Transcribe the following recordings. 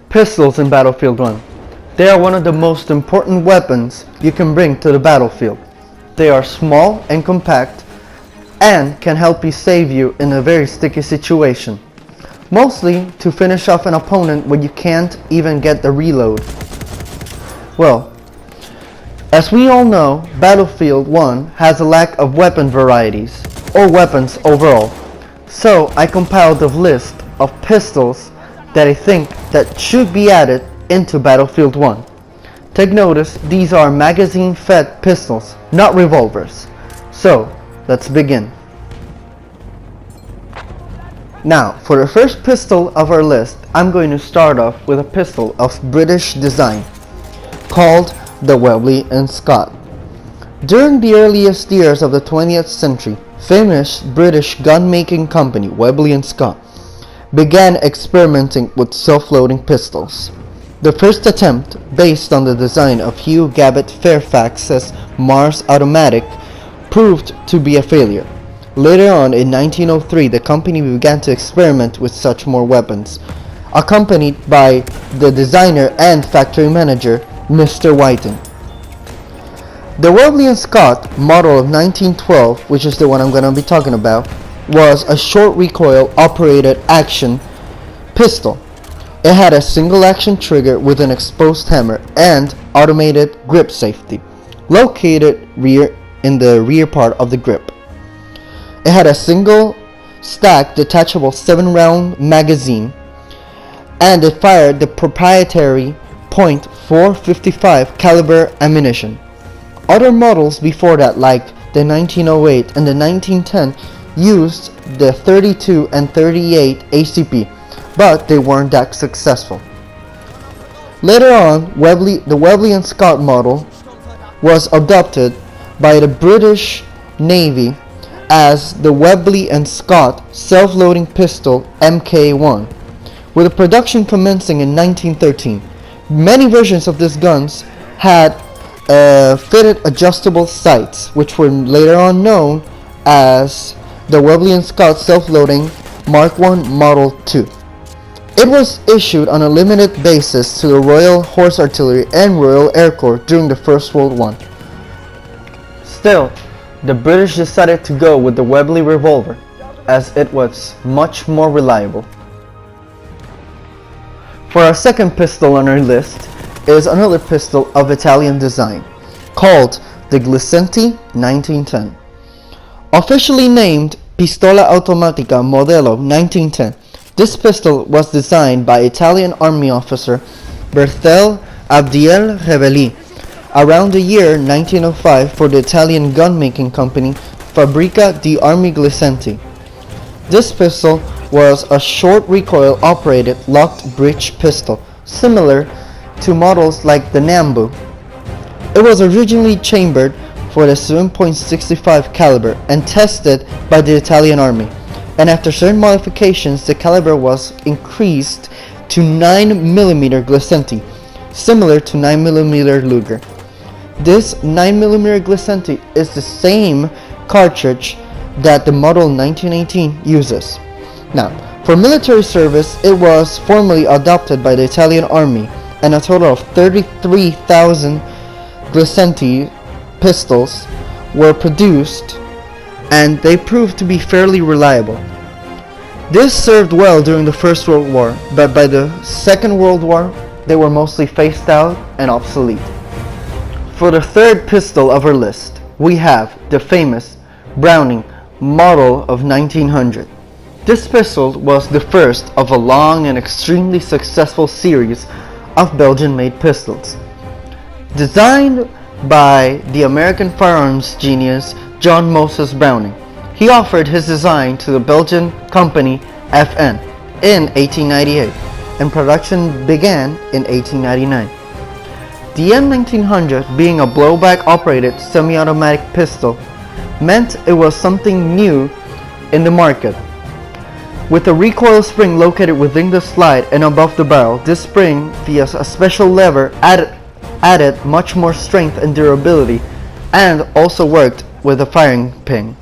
Pistols in Battlefield 1. They are one of the most important weapons you can bring to the battlefield. They are small and compact and can help you save you in a very sticky situation. Mostly to finish off an opponent when you can't even get the reload. Well, as we all know, Battlefield 1 has a lack of weapon varieties, or weapons overall. So I compiled a list of pistols that I think that should be added into Battlefield 1. Take notice, these are magazine-fed pistols, not revolvers. So, let's begin. Now, for the first pistol of our list, I'm going to start off with a pistol of British design, called the Webley & Scott. During the earliest years of the 20th century, famous British gun-making company Webley & Scott began experimenting with self-loading pistols. The first attempt, based on the design of Hugh Gabbett Fairfax's Mars Automatic, proved to be a failure. Later on in 1903, the company began to experiment with such more weapons, accompanied by the designer and factory manager, Mr. Whiting. The Webley & Scott model of 1912, which is the one I'm going to be talking about, was a short recoil operated action pistol. It had a single action trigger with an exposed hammer and automated grip safety, located in the rear part of the grip. It had a single stack detachable 7-round magazine, and it fired the proprietary .455 caliber ammunition. Other models before that, like the 1908 and the 1910, used the 32 and 38 ACP, but they weren't that successful. Later on, the Webley & Scott model was adopted by the British Navy as the Webley & Scott self-loading pistol Mk1, with the production commencing in 1913. Many versions of these guns had fitted adjustable sights, which were later on known as the Webley & Scott self-loading Mark I Model 2. It was issued on a limited basis to the Royal Horse Artillery and Royal Air Corps during the First World War. Still, the British decided to go with the Webley revolver, as it was much more reliable. For our second pistol on our list is another pistol of Italian design, called the Glisenti 1910. Officially named Pistola Automatica Modello 1910, this pistol was designed by Italian Army officer Bertel Abdiel Rebelli around the year 1905 for the Italian gun-making company Fabbrica di Armi Glisenti. This pistol was a short recoil operated locked breech pistol, similar to models like the Nambu. It was originally chambered for the 7.65 caliber and tested by the Italian Army, and after certain modifications the caliber was increased to 9mm Glisenti, similar to 9mm Luger. This 9mm Glisenti is the same cartridge that the model 1918 uses. Now, for military service, it was formally adopted by the Italian Army, and a total of 33,000 Glisenti pistols were produced, and they proved to be fairly reliable. This served well during the First World War, but by the Second World War, they were mostly phased out and obsolete. For the third pistol of our list, we have the famous Browning model of 1900. This pistol was the first of a long and extremely successful series of Belgian-made pistols. Designed by the American firearms genius John Moses Browning, he offered his design to the Belgian company FN in 1898, and production began in 1899. The M1900, being a blowback-operated semi-automatic pistol, meant it was something new in the market. With a recoil spring located within the slide and above the barrel, this spring, via a special lever, added added much more strength and durability, and also worked with a firing pin.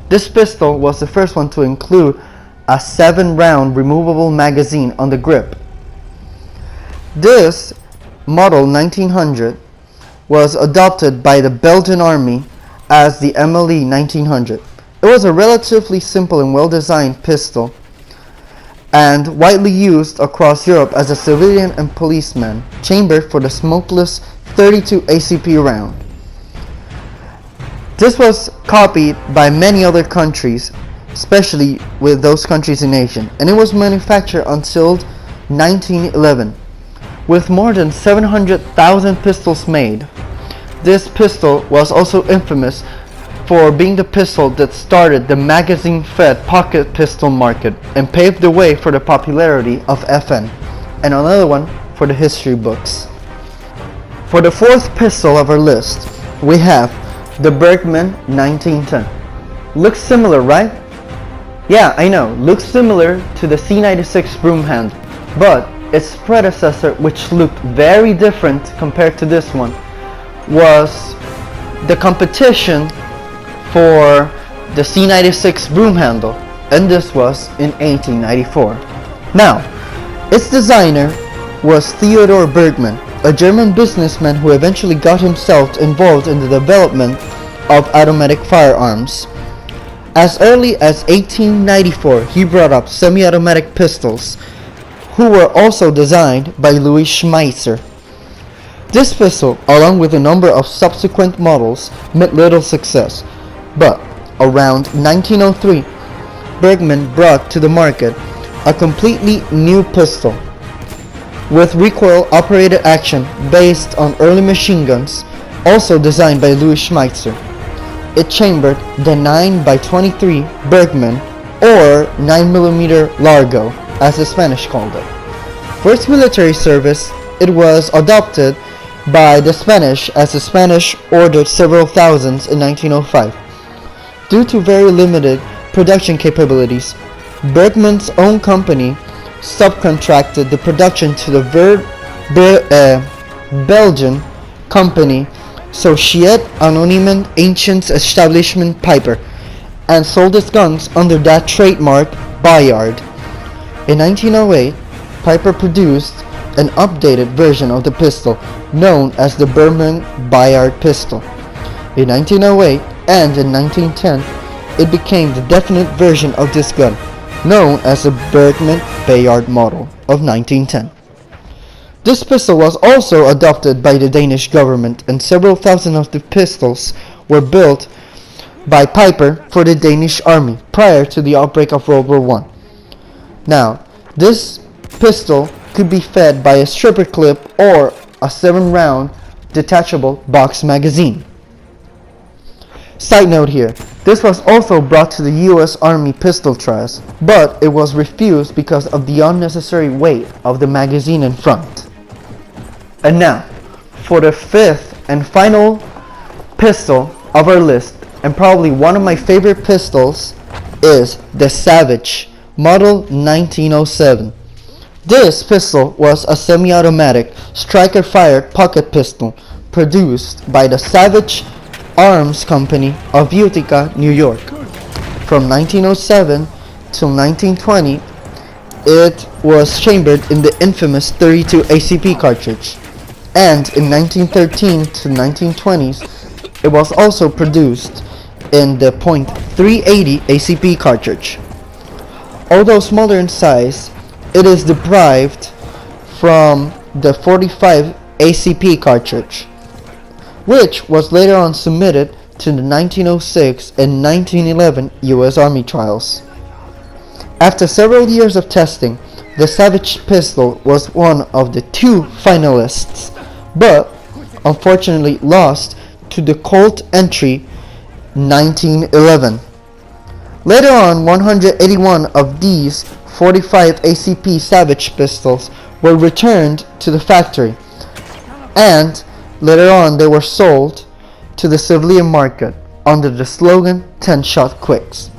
This pistol was the first one to include a 7-round removable magazine on the grip. This model 1900 was adopted by the Belgian army as the MLE 1900. It was a relatively simple and well-designed pistol and widely used across Europe as a civilian and policeman, chambered for the smokeless 32 ACP round. This was copied by many other countries, especially with those countries in Asia, and it was manufactured until 1911. With more than 700,000 pistols made, this pistol was also infamous for being the pistol that started the magazine-fed pocket pistol market and paved the way for the popularity of FN, and another one for the history books. For the fourth pistol of our list, we have the Bergmann 1910. Looks similar, right? Yeah, I know, looks similar to the C96 broom handle, but its predecessor, which looked very different compared to this one, was the competition for the C96 broom handle, and this was in 1894. Now, its designer was Theodor Bergmann, a German businessman who eventually got himself involved in the development of automatic firearms. As early as 1894, he brought up semi-automatic pistols, who were also designed by Louis Schmeisser. This pistol, along with a number of subsequent models, met little success, but around 1903, Bergmann brought to the market a completely new pistol with recoil-operated action based on early machine guns, also designed by Louis Schmeisser. It chambered the 9x23 Bergmann, or 9mm Largo, as the Spanish called it. For its military service, it was adopted by the Spanish, as the Spanish ordered several thousands in 1905. Due to very limited production capabilities, Bergmann's own company subcontracted the production to the Belgian company Société Anonyme Ancients Establishment Piper, and sold its guns under that trademark Bayard. In 1908, Piper produced an updated version of the pistol known as the Bergmann Bayard pistol. In 1908 and in 1910, it became the definite version of this gun, known as the Bergmann Bayard model of 1910. This pistol was also adopted by the Danish government, and several thousand of the pistols were built by Piper for the Danish army prior to the outbreak of World War I. Now, this pistol could be fed by a stripper clip or a 7-round detachable box magazine. Side note here, this was also brought to the US Army pistol trials, but it was refused because of the unnecessary weight of the magazine in front. And now, for the fifth and final pistol of our list, and probably one of my favorite pistols, is the Savage Model 1907. This pistol was a semi-automatic striker-fired pocket pistol produced by the Savage Arms Company of Utica, New York. From 1907 till 1920, it was chambered in the infamous 32 ACP cartridge, and in 1913 to 1920s, it was also produced in the .380 ACP cartridge. Although smaller in size, it is derived from the .45 ACP cartridge, which was later on submitted to the 1906 and 1911 US Army trials. After several years of testing, the Savage pistol was one of the 2 finalists, but unfortunately lost to the Colt Entry 1911. Later on, 181 of these .45 ACP Savage pistols were returned to the factory, and later on they were sold to the civilian market under the slogan 10-shot quicks.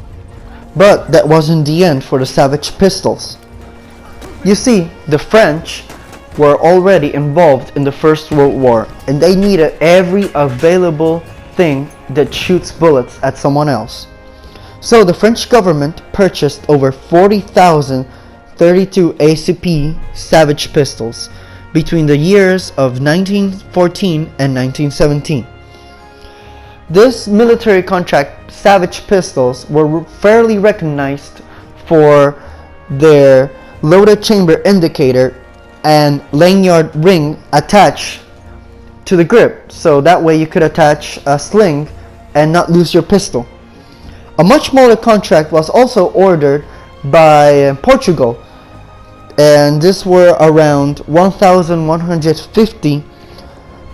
But that wasn't the end for the Savage pistols. You see, the French were already involved in the First World War, and they needed every available thing that shoots bullets at someone else. So the French government purchased over 40,000 .32 ACP Savage pistols between the years of 1914 and 1917. This military contract Savage pistols were fairly recognized for their loaded chamber indicator and lanyard ring attached to the grip, so that way you could attach a sling and not lose your pistol. A much smaller contract was also ordered by Portugal, and this were around 1,150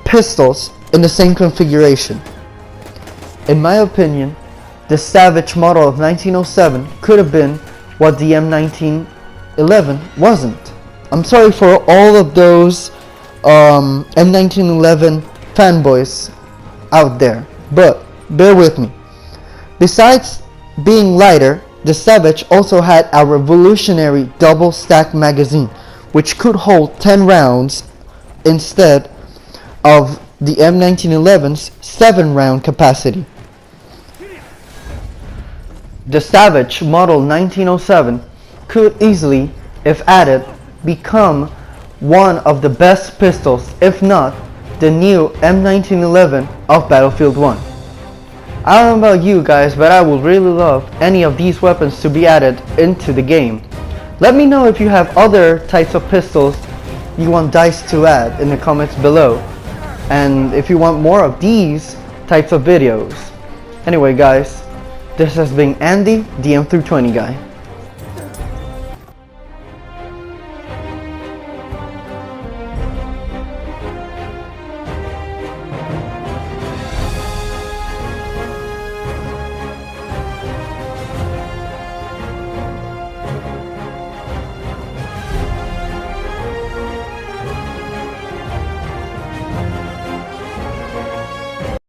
pistols in the same configuration. In my opinion, the Savage model of 1907 could have been what the M1911 wasn't. I'm sorry for all of those M1911 fanboys out there, but bear with me. Besides being lighter, the Savage also had a revolutionary double stack magazine, which could hold 10 rounds instead of the M1911's 7 round capacity. The Savage model 1907 could easily, if added, become one of the best pistols, if not the new M1911 of Battlefield 1. I don't know about you guys, but I would really love any of these weapons to be added into the game. Let me know if you have other types of pistols you want DICE to add in the comments below, and if you want more of these types of videos. Anyway guys, this has been Andy, the M320 guy.